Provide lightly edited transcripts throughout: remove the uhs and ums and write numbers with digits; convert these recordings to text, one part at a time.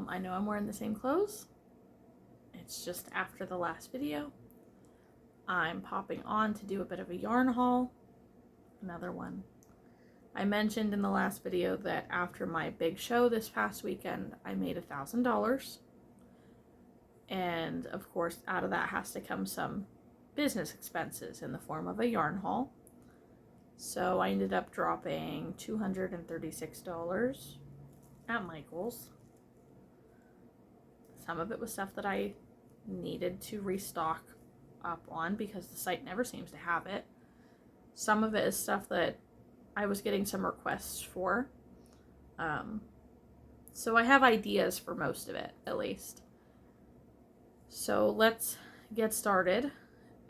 I know I'm wearing the same clothes. It's just after the last video. I'm popping on to do a bit of a yarn haul. Another one. I mentioned in the last video that after my big show this past weekend, I made $1,000. And of course, out of that has to come some business expenses in the form of a yarn haul. So I ended up dropping $236 at Michael's. Some of it was stuff that I needed to restock up on because the site never seems to have it. Some of it is stuff that I was getting some requests for. So I have ideas for most of it, at least. So let's get started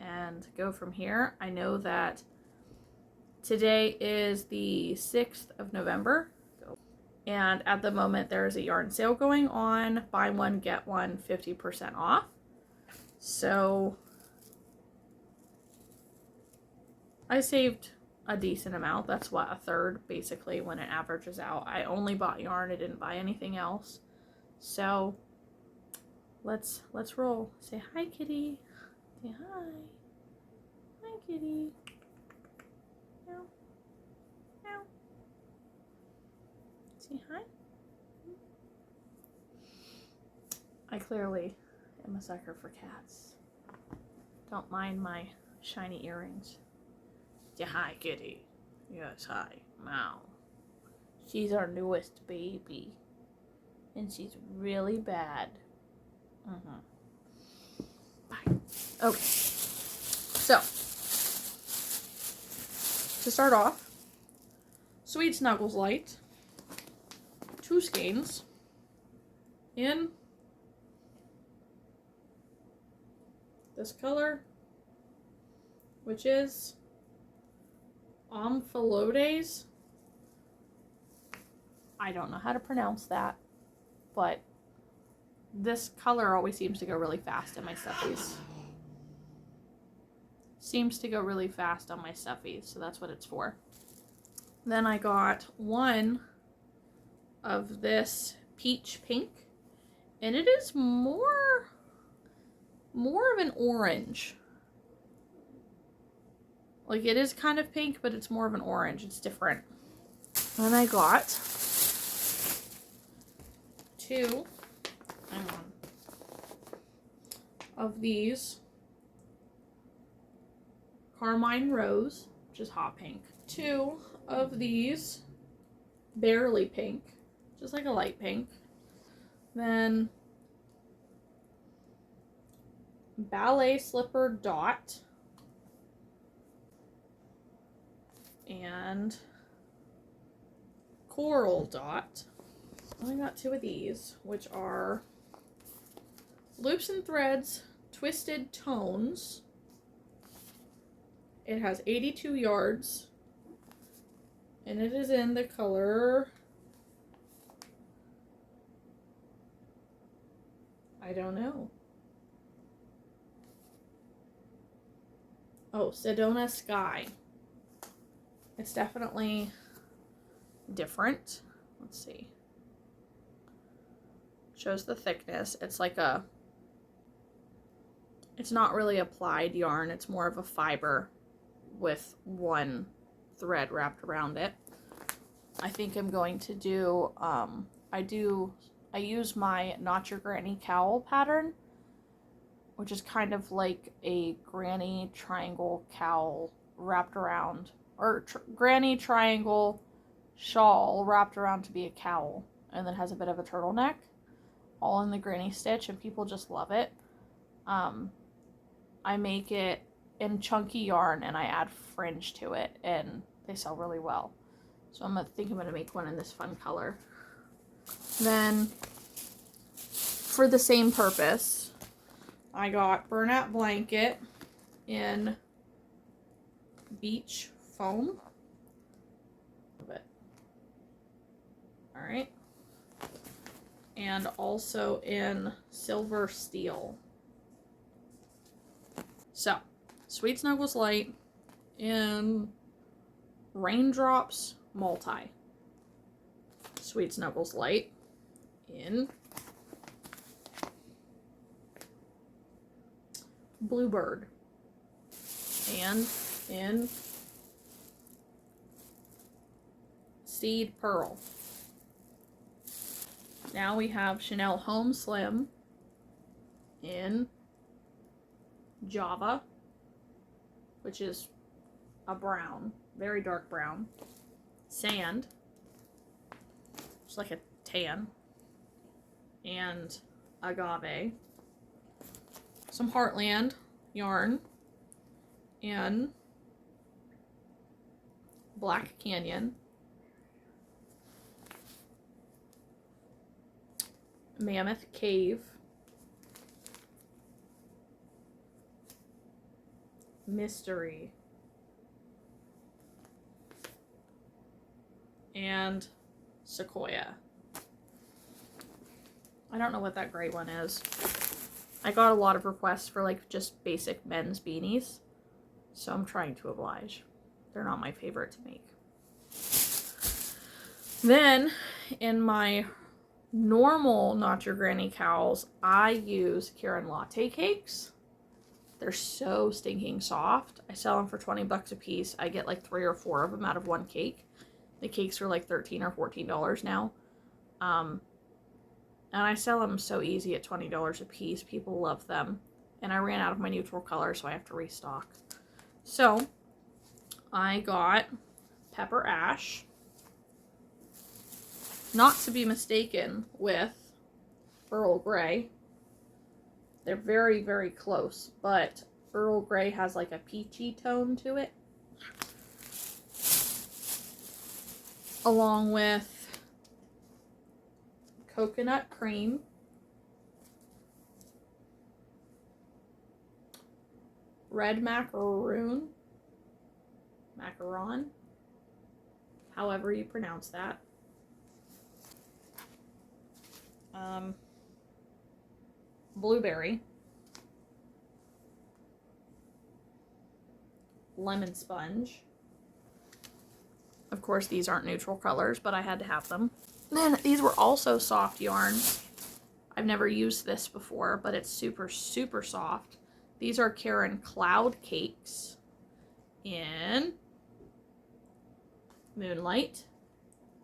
and go from here. I know that today is the 6th of November. And at the moment there is a yarn sale going on. Buy one, get one 50% off. So I saved a decent amount. That's what, a third basically when it averages out. I only bought yarn. I didn't buy anything else. So let's roll. Say hi, kitty. Say hi. Hi, kitty. Meow. Meow. Say hi. I clearly am a sucker for cats. Don't mind my shiny earrings. Say hi, kitty. Yes, hi. Meow. She's our newest baby. And she's really bad. Bye. Okay. So, to start off, Sweet Snuggles Light. 2 skeins. In this color, which is Omphalodes. I don't know how to pronounce that, but this color always seems to go really fast in my stuffies. Seems to go really fast on my stuffies, so that's what it's for. Then I got one of this peach pink, and it is more of an orange. Like, it is kind of pink, but it's more of an orange. It's different. Then I got 2 of these Carmine Rose, which is hot pink. 2 of these Barely Pink, just like a light pink. Then Ballet Slipper Dot. And Coral Dot. I got 2 of these, which are Loops and Threads Twisted Tones. It has 82 yards. And it is in the color, I don't know. Oh, Sedona Sky. It's definitely different. Let's see. Shows the thickness. It's like a, it's not really applied yarn. It's more of a fiber with one thread wrapped around it. I think I'm going to do, I use my Not Your Granny Cowl pattern, which is kind of like a granny triangle cowl wrapped around, or granny triangle shawl wrapped around to be a cowl, and then has a bit of a turtleneck, all in the granny stitch, and people just love it. I make it in chunky yarn, and I add fringe to it, and they sell really well. So I'm gonna make one in this fun color. Then, for the same purpose, I got Burnout Blanket in Beach Foam. Alright. And also in Silver Steel. So, Sweet Snuggles Light in Raindrops Multi. Sweet Snuggles Light in Bluebird. And in Seed Pearl. Now we have Chanel Home Slim in Java, which is a brown, very dark brown. Sand, it's like a tan. And Agave. Some Heartland yarn in Black Canyon. Mammoth Cave. Mystery. And Sequoia. I don't know what that gray one is. I got a lot of requests for like just basic men's beanies, so I'm trying to oblige. They're not my favorite to make. Then in my normal Not Your Granny Cowls, I use Karen Latte cakes. They're so stinking soft. I sell them for 20 bucks a piece. I get like 3 or 4 of them out of one cake. The cakes are like $13 or $14 now. And I sell them so easy at $20 a piece. People love them. And I ran out of my neutral color, so I have to restock. So, I got Pepper Ash. Not to be mistaken with Earl Grey. They're very, very close, but Earl Grey has like a peachy tone to it. Along with Coconut Cream, Red Macaron, however you pronounce that. Blueberry, Lemon Sponge. Of course, these aren't neutral colors, but I had to have them. Then these were also soft yarns. I've never used this before, but it's super, super soft. These are Karen Cloud Cakes in Moonlight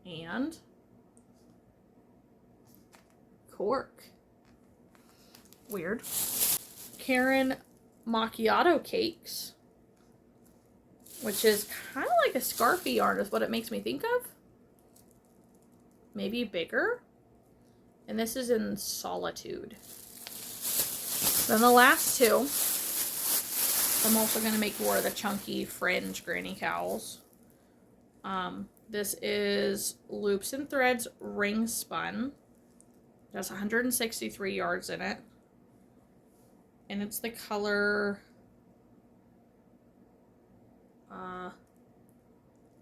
and Cork. Weird. Karen Macchiato Cakes, which is kind of like a scarfy yarn is what it makes me think of. Maybe bigger. And this is in Solitude. Then the last two, I'm also going to make more of the chunky fringe granny cowls. This is Loops and Threads Ring Spun. It has 163 yards in it. And it's the color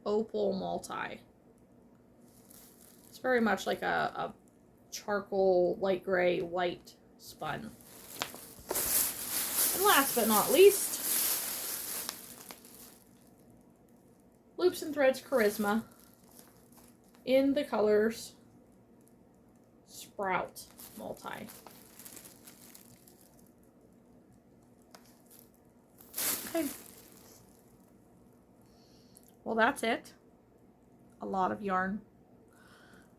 Opal Multi. It's very much like a charcoal, light gray, white spun. And last but not least, Loops and Threads Charisma in the colors Sprout Multi. Okay. Well, that's it. A lot of yarn.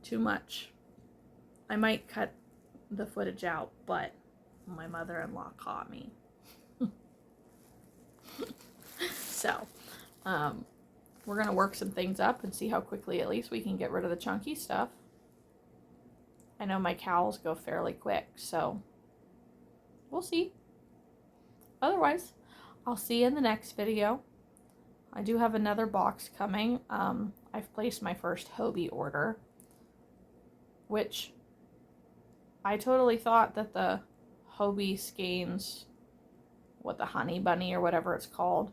Too much. I might cut the footage out, but my mother-in-law caught me. So, we're going to work some things up and see how quickly at least we can get rid of the chunky stuff. I know my cowls go fairly quick, so we'll see. Otherwise, I'll see you in the next video. I do have another box coming. I've placed my first Hobbi order, which I totally thought that the Hobbi skeins, the Honey Bunny or whatever it's called,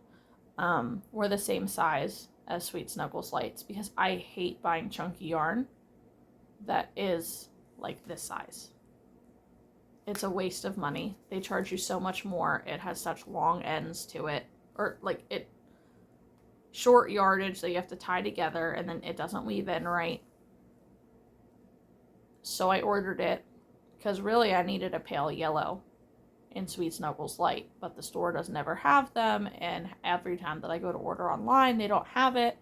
were the same size as Sweet Snuggles Lights, because I hate buying chunky yarn that is like this size. It's a waste of money. They charge you so much more. It has such long ends to it, or like short yardage that you have to tie together, and then it doesn't weave in right. So I ordered it because really I needed a pale yellow in Sweet Snuggles Light, but the store doesn't ever have them, and every time that I go to order online, they don't have it,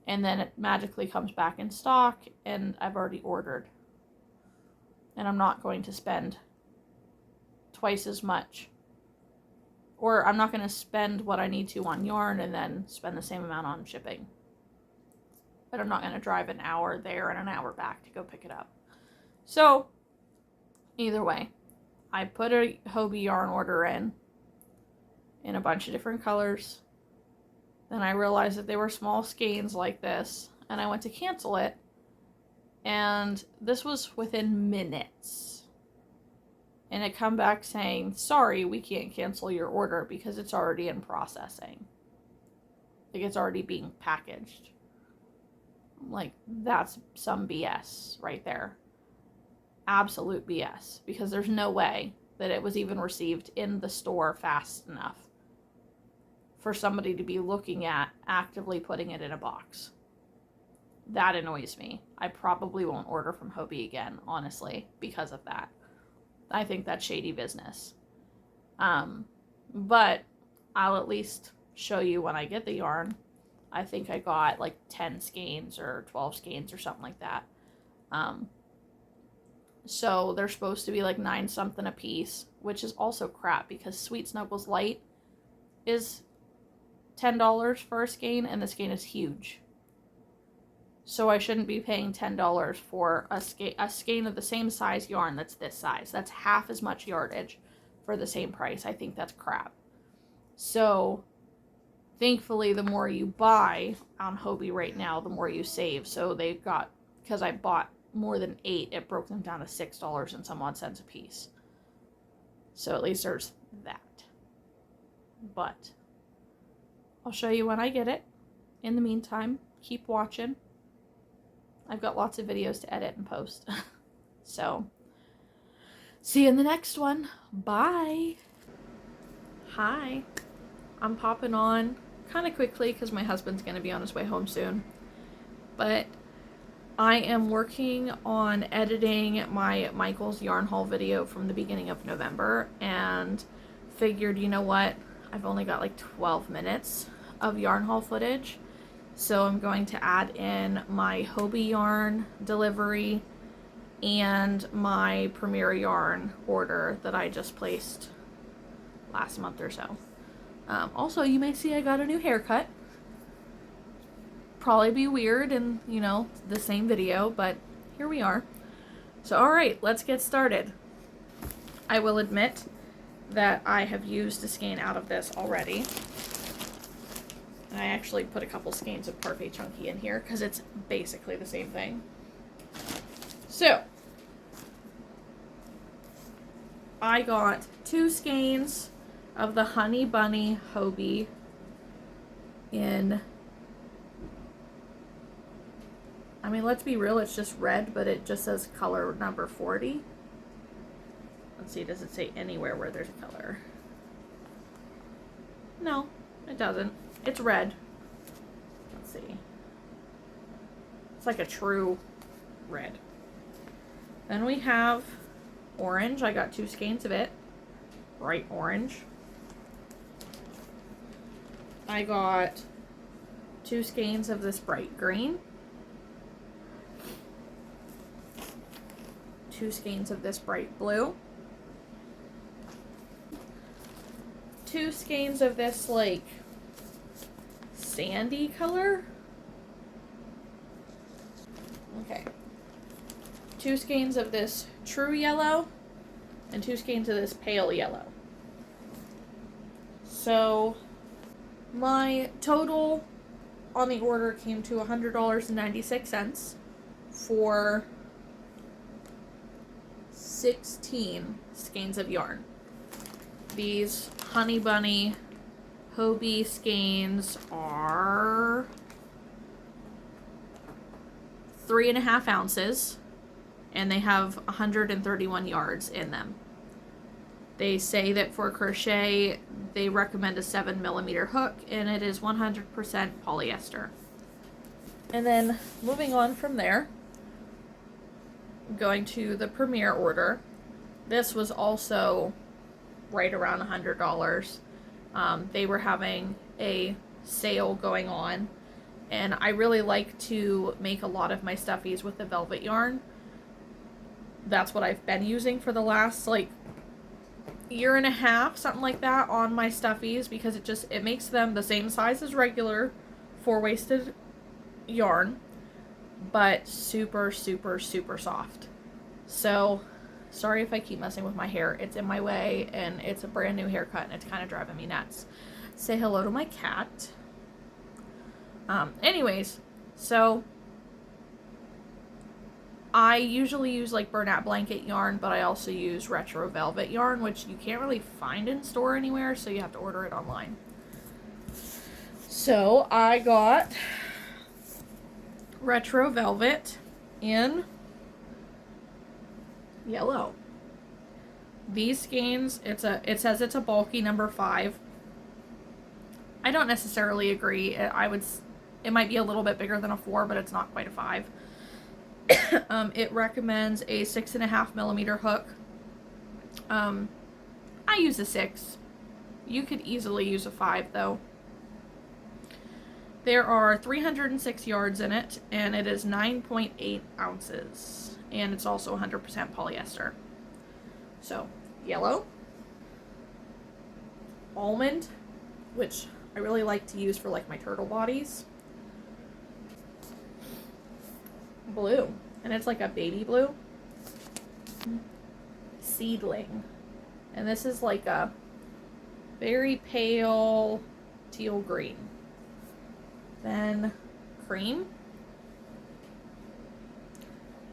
and then it magically comes back in stock, and I've already ordered. And I'm not going to spend twice as much, or I'm not going to spend what I need to on yarn and then spend the same amount on shipping. But I'm not going to drive an hour there and an hour back to go pick it up. So, either way, I put a Hobbi yarn order in a bunch of different colors. Then I realized that they were small skeins like this, and I went to cancel it, and this was within minutes. And it come back saying, sorry, we can't cancel your order because it's already in processing. Like, it's already being packaged. Like, that's some BS right there. Absolute BS, because there's no way that it was even received in the store fast enough for somebody to be looking at actively putting it in a box. That annoys me. I probably won't order from Hobbi again, honestly, because of that. I think that's shady business. But I'll at least show you when I get the yarn. I think I got like 10 skeins or 12 skeins or something like that. So they're supposed to be like 9 something a piece, which is also crap because Sweet Snuggles Light is $10 for a skein, and the skein is huge. So I shouldn't be paying $10 for a skein of the same size yarn that's this size. That's half as much yardage for the same price. I think that's crap. So thankfully, the more you buy on Hobbi right now, the more you save. So they've got, because I bought more than 8, it broke them down to $6 and some odd cents a piece. So at least there's that. But I'll show you when I get it. In the meantime, keep watching. I've got lots of videos to edit and post. So, see you in the next one. Bye. Hi. I'm popping on kind of quickly because my husband's going to be on his way home soon. But I am working on editing my Michael's yarn haul video from the beginning of November, and figured, you know what, I've only got like 12 minutes of yarn haul footage, so I'm going to add in my Hobbi yarn delivery and my Premier yarn order that I just placed last month or so. Also, you may see I got a new haircut. Probably be weird in, you know, the same video, but here we are. So, alright, let's get started. I will admit that I have used a skein out of this already. And I actually put a couple skeins of Parfait Chunky in here because it's basically the same thing. So, I got 2 skeins of the Honey Bunny Hobbi in, I mean, let's be real, it's just red, but it just says color number 40. Let's see, does it say anywhere where there's a color? No, it doesn't. It's red. Let's see. It's like a true red. Then we have orange. I got 2 skeins of it. Bright orange. I got 2 skeins of this bright green. 2 skeins of this bright blue. 2 skeins of this, like, sandy color. Okay. 2 skeins of this true yellow. And 2 skeins of this pale yellow. So, my total on the order came to $100.96 for 16 skeins of yarn. These Honey Bunny Hobbi skeins are 3.5 ounces, and they have 131 yards in them. They say that for crochet, they recommend a 7mm hook, and it is 100% polyester. And then, moving on from there, going to the Premier order. This was also right around $100. They were having a sale going on, and I really like to make a lot of my stuffies with the velvet yarn. That's what I've been using for the last like year and a half, something like that, on my stuffies, because it makes them the same size as regular four-waisted yarn, but super, super, super soft. So sorry if I keep messing with my hair. It's in my way, and it's a brand new haircut, and it's kind of driving me nuts. Say hello to my cat. Anyways, so I usually use like burlap blanket yarn, but I also use retro velvet yarn, which you can't really find in store anywhere, so you have to order it online. So I got retro velvet in yellow. These skeins, it says it's a bulky number 5. I don't necessarily agree. It might be a little bit bigger than a 4, but it's not quite a 5. It recommends a 6.5 millimeter hook. I use a 6. You could easily use a 5 though. There are 306 yards in it, and it is 9.8 ounces. And it's also 100% polyester. So, yellow. Almond, which I really like to use for like my turtle bodies. Blue, and it's like a baby blue. Seedling, and this is like a very pale teal green. Then cream,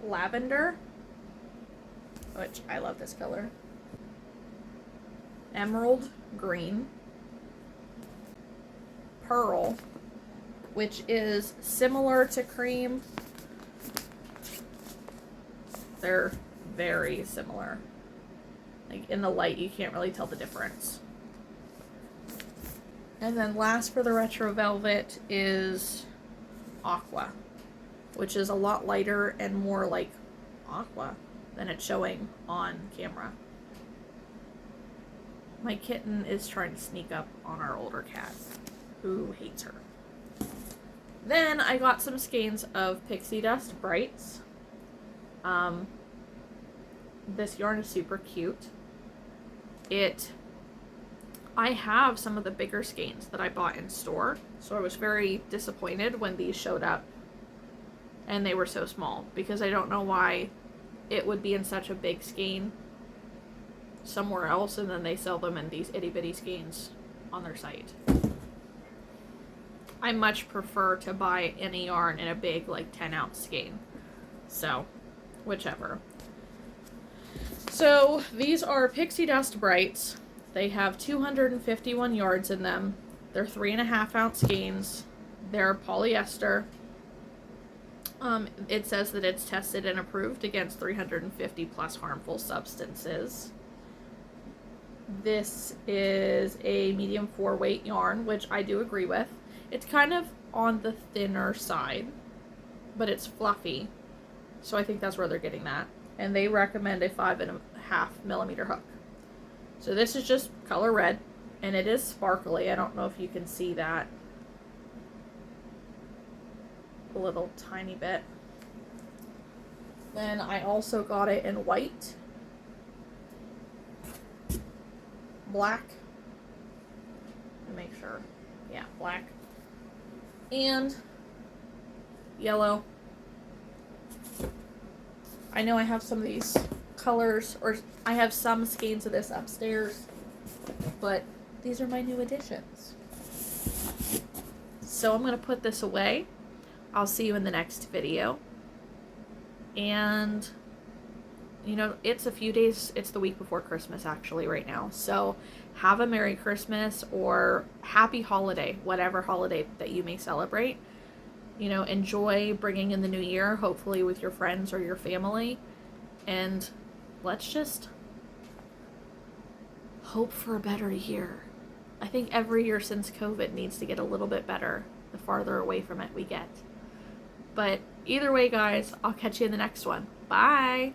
lavender, which I love this color, emerald green, pearl, which is similar to cream. They're very similar. Like in the light, you can't really tell the difference. And then last for the retro velvet is aqua, which is a lot lighter and more like aqua than it's showing on camera. My kitten is trying to sneak up on our older cat, who hates her. Then I got some skeins of Pixie Dust Brights. This yarn is super cute. I have some of the bigger skeins that I bought in store, so I was very disappointed when these showed up and they were so small, because I don't know why it would be in such a big skein somewhere else and then they sell them in these itty bitty skeins on their site. I much prefer to buy any yarn in a big like 10-ounce skein, so whichever. So these are Pixie Dust Brights. They have 251 yards in them. They're 3.5-ounce skeins. They're polyester. It says that it's tested and approved against 350 plus harmful substances. This is a medium 4-weight yarn, which I do agree with. It's kind of on the thinner side, but it's fluffy. So I think that's where they're getting that. And they recommend a 5.5 millimeter hook. So this is just color red, and it is sparkly. I don't know if you can see that a little tiny bit. Then I also got it in white, black, to make sure, yeah, black, and yellow. I know I have some of these colors, or I have some skeins of this upstairs, but these are my new additions. So I'm going to put this away. I'll see you in the next video. And, you know, it's a few days, it's the week before Christmas actually right now. So have a Merry Christmas or Happy Holiday, whatever holiday that you may celebrate. You know, enjoy bringing in the new year, hopefully with your friends or your family. And let's just hope for a better year. I think every year since COVID needs to get a little bit better the farther away from it we get. But either way, guys, I'll catch you in the next one. Bye!